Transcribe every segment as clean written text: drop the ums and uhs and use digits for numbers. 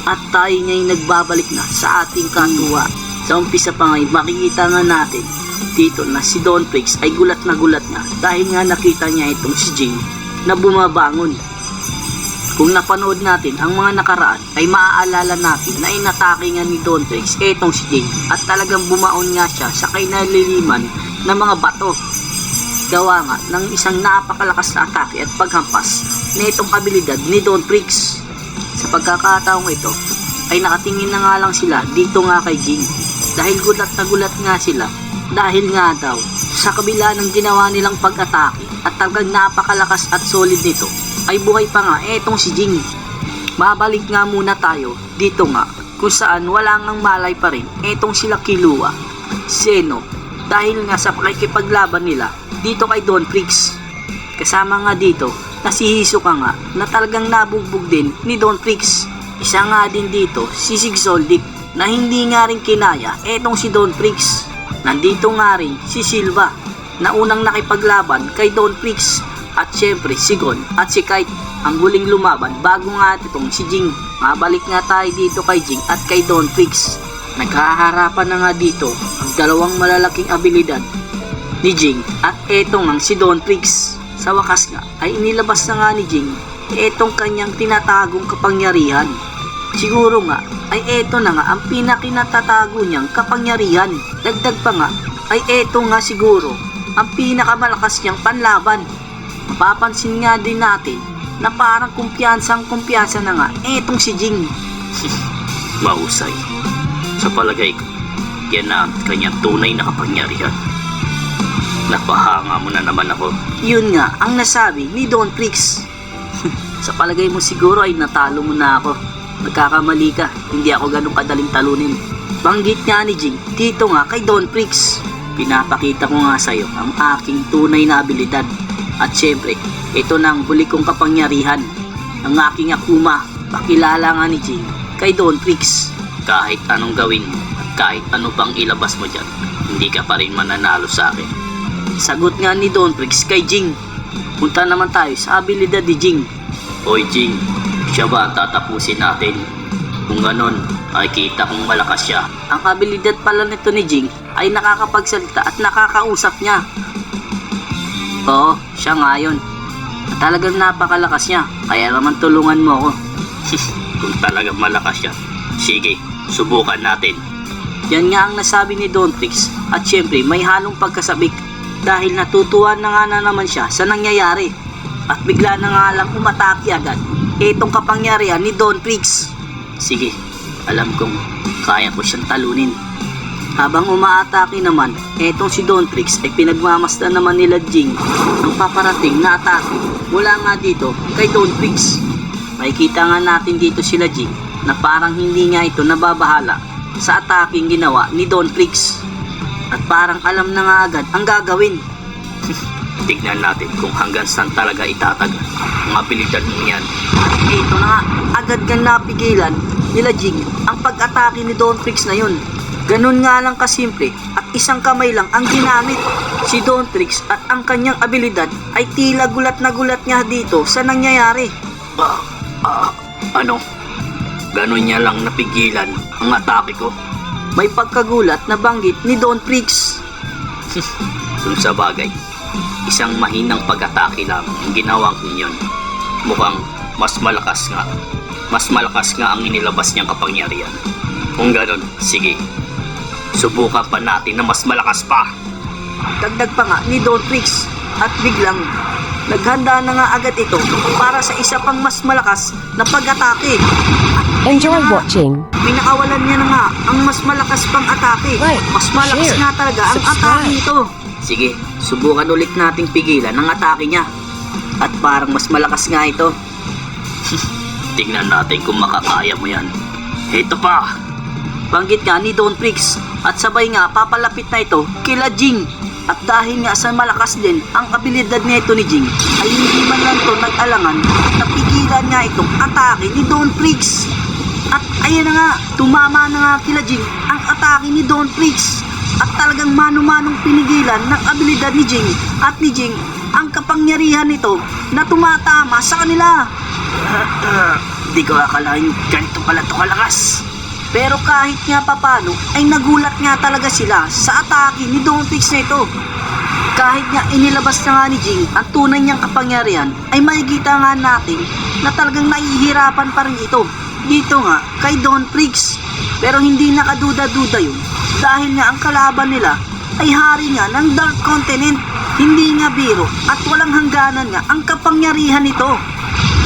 At tayo nga'y nagbabalik na sa ating katuwa. Sa umpisa pa ngayon, makikita nga natin dito na si Don Prix ay gulat na dahil nga nakita niya itong si Jing na bumabangon. Kung napanood natin ang mga nakaraan ay maaalala natin na inatake nga ni Don Prix itong si Jing at talagang bumaon nga siya sa kinaliliman ng mga bato. Gawa nga ng isang napakalakas na atake at paghampas na itong abilidad ni Don Prix. Sa pagkakataong ito ay nakatingin na nga lang sila dito nga kay Jing dahil gulat nga sila dahil nga daw sa kabila ng ginawa nilang pag-atake at talagang napakalakas at solid nito ay buhay pa nga etong si Jing. Mabalik nga muna tayo dito nga kung saan wala ngang malay pa rin etong sila Killua, Zeno dahil nga sa pakikipaglaban nila dito kay Don Prix. Kasama nga dito na si Hisoka nga na talagang nabugbog din ni Don Prix. Isa nga din dito si Zigzoldik na hindi nga rin kinaya etong si Don Prix. Nandito nga rin si Silva na unang nakipaglaban kay Don Prix at syempre si Gon at si Kite ang huling lumaban bago nga itong si Jing. Mabalik nga tayo dito kay Jing at kay Don Prix. Nagkaharapan na nga dito ang dalawang malalaking abilidad ni Jing at etong ang si Don Prix. Sa wakas nga ay inilabas na nga ni Jing etong kanyang tinatagong kapangyarihan. Siguro nga ay eto na nga ang pinakinatatago niyang kapangyarihan. Dagdag pa nga ay eto nga siguro ang pinakamalakas niyang panlaban. Mapapansin nga din natin na parang kumpiyansa na nga etong si Jing. Mahusay. Sa palagay ko, yan na ang kanyang tunay na kapangyarihan. Napahanga mo na naman ako. Yun nga ang nasabi ni Don Prix. Sa palagay mo siguro ay natalo mo na ako. Nagkakamali ka, hindi ako ganun kadaling talunin. Banggit nga ni Jing dito nga kay Don Prix. Pinapakita ko nga sa'yo ang aking tunay na abilidad. At syempre, ito na ang huli kong kapangyarihan. Ang aking Akuma. Pakilala nga ni Jing kay Don Prix. Kahit anong gawin mo at kahit ano pang ilabas mo dyan, hindi ka pa rin mananalo sa akin. Sagot nga ni Don Prix kay Jing. Punta naman tayo sa abilidad ni Jing. Hoy Jing, siya ba ang tatapusin natin? Kung ganon, ay kita kong malakas siya. Ang abilidad pala nito ni Jing ay nakakapagsalita at nakakausap niya. Oo, siya nga yun. At talagang napakalakas niya, kaya naman tulungan mo ako. Kung talagang malakas siya, sige, subukan natin. Yan nga ang nasabi ni Don Prix at syempre may halong pagkasabik dahil natutuwa na nga naman siya sa nangyayari at bigla na nga lang umatake agad itong kapangyarihan ni Don Prix. Sige, alam kong kaya ko siyang talunin. Habang umaatake naman etong si Don Prix ay pinagmamasdan naman nila Jing ang paparating na atake mula nga dito kay Don Prix. Makikita nga natin dito sila Jing na parang hindi nga ito nababahala sa ataking ginawa ni Don Prix at parang alam na nga agad ang gagawin. Tignan natin kung hanggang saan talaga itatag ang abilidad mo yan. Ito na nga, agad kang napigilan nila Jing ang pag-atake ni Don Prix na yun. Ganun nga lang kasimple at isang kamay lang ang ginamit si Don Prix at ang kanyang abilidad ay tila gulat na gulat niya dito sa nangyayari. Ano? Ganun niya lang napigilan ang atake ko? May pagkagulat na banggit ni Don Prix. Kung sa bagay, isang mahinang pag-atake lang ang ginawang ninyon. Mukhang mas malakas nga ang inilabas niyang kapangyarihan. Kung ganun, sige, subukan pa natin na mas malakas pa. Dagdag pa nga ni Don Prix at biglang naghanda na nga agad ito para sa isa pang mas malakas na pag-atake. Enjoy watching. Pinakawalan niya na nga ang mas malakas pang atake. Like, Mas malakas share, nga talaga ang subscribe. atake nito. Sige, subukan ulit nating pigilan ang atake niya. At parang mas malakas nga ito. Tingnan natin kung makakaya mo yan. Ito pa! Banggit nga ni Don Prix at sabay nga papalapit na ito kila Jing. At dahil nga sa malakas din ang abilidad nito ni Jing ay hindi man lang to nag-alangan na pigilan nga itong atake ni Don Prix. At ayan na nga, tumama na nga kila Jing ang atake ni Don Prix. At talagang mano-manong pinigilan ng abilidad ni Jing at ni Jing ang kapangyarihan nito na tumatama sa kanila. Di ko akalain ganito pala to kalakas. Pero kahit nga papano ay nagulat nga talaga sila sa atake ni Don Fix na ito. Kahit nga inilabas na nga ni Jing ang tunay niyang kapangyarihan ay makikita nga natin na talagang nahihirapan pa rin ito dito nga kay Don Fix. Pero hindi nakaduda-duda yun dahil nga ang kalaban nila ay hari nga ng Dark Continent. Hindi nga biro at walang hangganan nga ang kapangyarihan nito.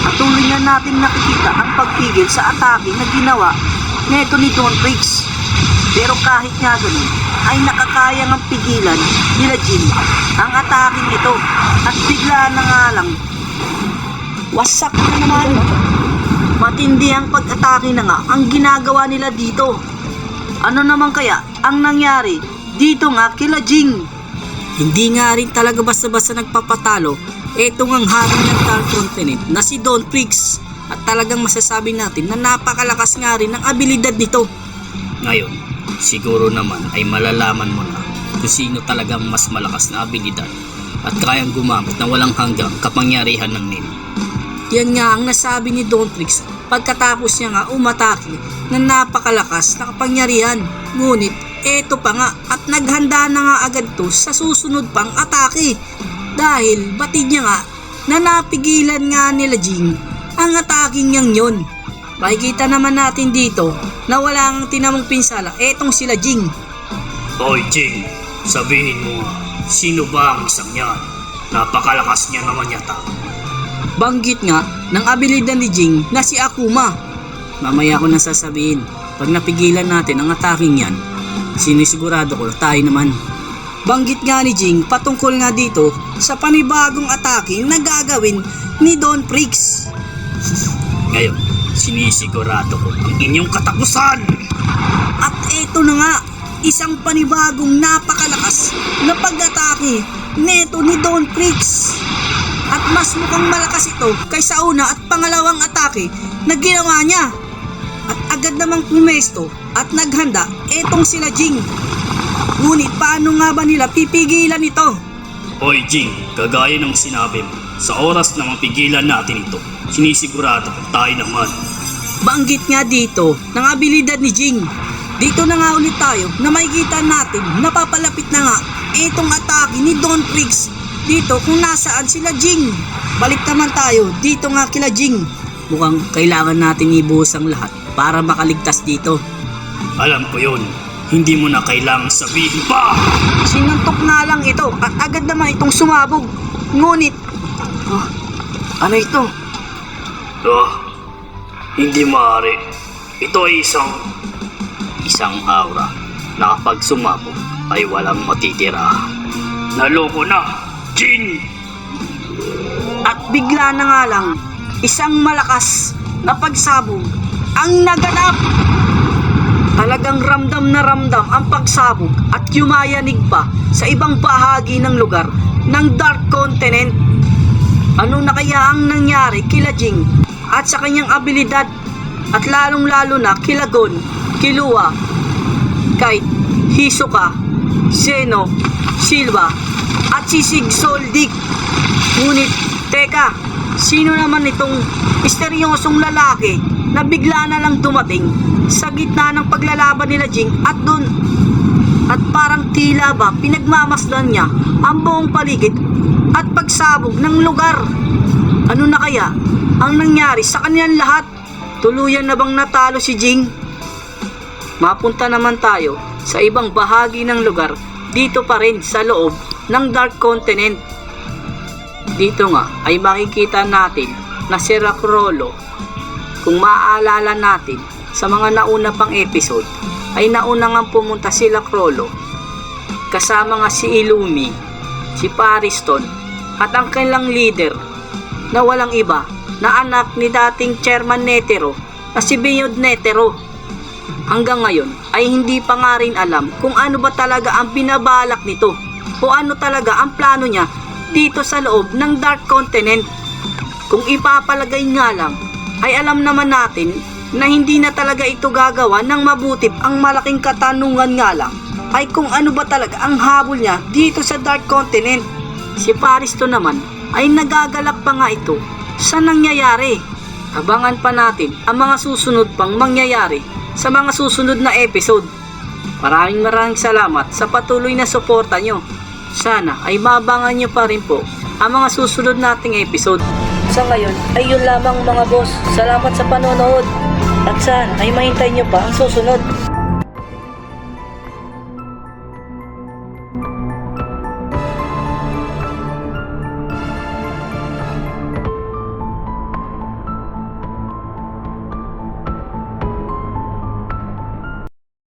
Patuloy nga natin nakikita ang pagpigil sa atake na ginawa neto ni Don Fix. Pero kahit nga ganun ay nakakaya ng pigilan nila Jin ang ataking ito at bigla na nga lang wasak na naman. Matindi ang pag-atake na nga ang ginagawa nila dito. Ano naman kaya ang nangyari dito nga kila Jing? Hindi nga rin talaga basta-basta nagpapatalo etong ang hari ng Dark Continent na si Don Fix. At talagang masasabi natin na napakalakas nga rin ng abilidad nito. Ngayon, siguro naman ay malalaman mo na kung sino talagang mas malakas na abilidad at kayang gumamit na walang hanggang kapangyarihan ng Nin. Yan nga ang nasabi ni Don Fix pagkatapos niya nga umatake na napakalakas na kapangyarihan. Ngunit eto pa nga at naghanda na nga agad to sa susunod pang atake dahil batid niya nga na napigilan nga nila Jing ang ataking niyang yun. Makikita naman natin dito na wala nang tinamong pinsala etong sila Jing. Hoy Jing, sabihin mo nga, sino ba ang isang yan? Napakalakas niya naman yata. Banggit nga ng abilidad ni Jing na si Akuma. Mamaya ko na sasabihin pag napigilan natin ang ataking yan. Sinisigurado ko tayo naman. Banggit nga ni Jing patungkol nga dito sa panibagong atake na gagawin ni Don Fix. Ngayon, sinisigurado ko ang inyong katapusan. At eto na nga, isang panibagong napakalakas na pag-atake neto ni Don Fix. At mas mukhang malakas ito kaysa una at pangalawang atake na ginawa niya. At agad namang pumesto at naghanda etong sila Jing. Ngunit paano nga ba nila pipigilan ito? Hoy Jing, kagaya ng sinabi mo, sa oras na mapigilan natin ito, sinisigurado ko tayo naman. Banggit nga dito ng abilidad ni Jing. Dito na nga ulit tayo na makikita natin napapalapit na nga itong atake ni Don Fix dito kung nasaan sila Jing. Balik naman tayo dito nga kila Jing. Mukhang kailangan natin ibuhos ang lahat para makaligtas dito. Alam ko yun, hindi mo na kailangang sabihin pa. Sinuntok na lang ito at agad naman itong sumabog. Ngunit, ano ito? Hindi maaari. Ito ay isang aura na kapag sumabog ay walang matitira. Naloko na, Jin! At bigla na nga lang, isang malakas na pagsabog ang naganap. Talagang ramdam na ramdam ang pagsabog at yumayanig pa sa ibang bahagi ng lugar ng Dark Continent. Ano na kaya ang nangyari kila Jing at sa kanyang abilidad at lalong lalo na kila Gon, Killua, Kite, Hisoka, Zeno, Silva at si Sig Soldic. Ngunit teka, sino naman itong misteryosong lalaki na bigla na lang dumating sa gitna ng paglalaban nila Jing at Don? At parang tila ba pinagmamasdan niya ang buong paligid at pagsabog ng lugar. Ano na kaya ang nangyari sa kanilang lahat? Tuluyan na bang natalo si Jing? Mapunta naman tayo sa ibang bahagi ng lugar dito pa rin sa loob ng Dark Continent. Dito nga ay makikita natin na si Rockrolo. Kung maaalala natin sa mga nauna pang episode ay nauna nga pumunta si Rockrolo kasama nga si Illumi, si Pariston at ang kanilang leader na walang iba na anak ni dating Chairman Netero na si Beyond Netero. Hanggang ngayon ay hindi pa nga rin alam kung ano ba talaga ang binabalak nito o ano talaga ang plano niya dito sa loob ng Dark Continent. Kung ipapalagay nga lang ay alam naman natin na hindi na talaga ito gagawa ng mabuti. Ang malaking katanungan nga lang ay kung ano ba talaga ang habol niya dito sa Dark Continent. Si Pariston naman ay nagagalak pa nga ito sa nangyayari. Abangan pa natin ang mga susunod pang mangyayari sa mga susunod na episode. Maraming salamat sa patuloy na suporta nyo. Sana ay maabangan nyo pa rin po ang mga susunod nating episode. Sa ngayon ay yun lamang mga boss. Salamat sa panonood. At sana ay mahintay nyo pa ang susunod.